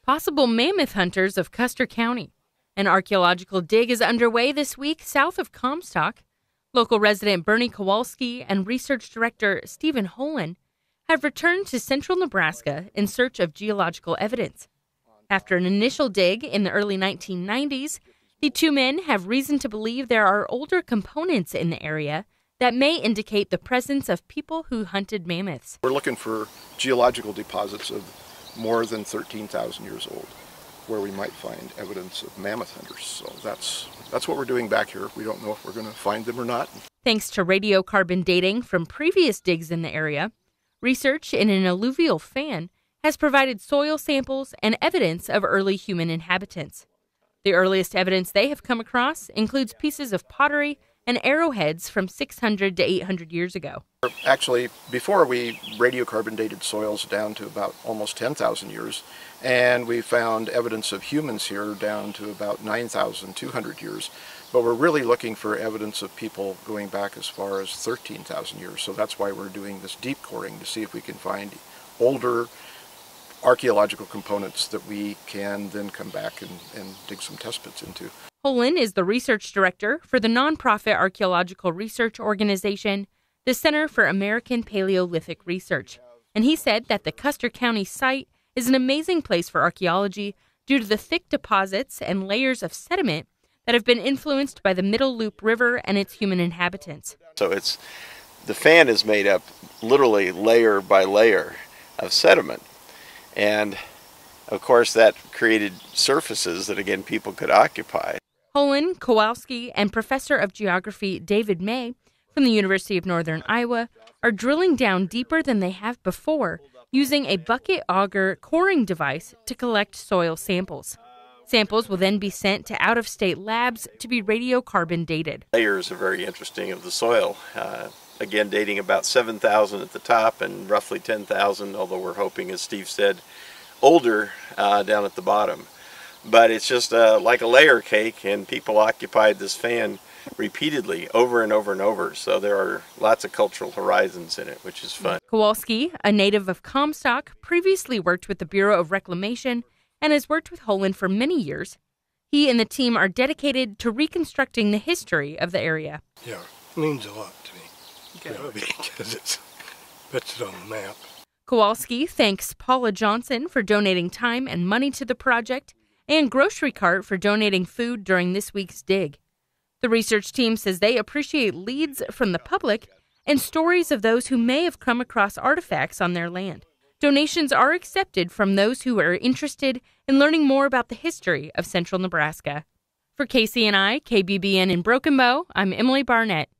possible mammoth hunters of Custer County. An archaeological dig is underway this week south of Comstock. Local resident Bernie Kowalski and research director Stephen Holen have returned to central Nebraska in search of geological evidence. After an initial dig in the early 1990s, the two men have reason to believe there are older components in the area that may indicate the presence of people who hunted mammoths. We're looking for geological deposits of more than 13,000 years old, where we might find evidence of mammoth hunters. So that's what we're doing back here. We don't know if we're going to find them or not. Thanks to radiocarbon dating from previous digs in the area, research in an alluvial fan has provided soil samples and evidence of early human inhabitants. The earliest evidence they have come across includes pieces of pottery and arrowheads from 600 to 800 years ago. Actually, before we radiocarbon dated soils down to about almost 10,000 years, and we found evidence of humans here down to about 9,200 years. But we're really looking for evidence of people going back as far as 13,000 years. So that's why we're doing this deep coring, to see if we can find older archaeological components that we can then come back and dig some test pits into. Holen is the research director for the nonprofit archaeological research organization, the Center for American Paleolithic Research, and he said that the Custer County site is an amazing place for archaeology due to the thick deposits and layers of sediment that have been influenced by the Middle Loop River and its human inhabitants. So the fan is made up literally layer by layer of sediment, and of course that created surfaces that again people could occupy. Holen, Kowalski, and Professor of Geography David May from the University of Northern Iowa are drilling down deeper than they have before using a bucket auger coring device to collect soil samples. Samples will then be sent to out-of-state labs to be radiocarbon dated. Layers are very interesting of the soil. Again, dating about 7,000 at the top and roughly 10,000, although we're hoping, as Steve said, older down at the bottom. But it's just like a layer cake, and people occupied this fan repeatedly over and over and over. So there are lots of cultural horizons in it, which is fun. Kowalski, a native of Comstock, previously worked with the Bureau of Reclamation and has worked with Holen for many years. He and the team are dedicated to reconstructing the history of the area. Yeah, it means a lot to me. Because it puts it on the map. Kowalski thanks Paula Johnson for donating time and money to the project, and Grocery Cart for donating food during this week's dig. The research team says they appreciate leads from the public and stories of those who may have come across artifacts on their land. Donations are accepted from those who are interested in learning more about the history of central Nebraska. For KCNI, KBBN in Broken Bow, I'm Emily Barnett.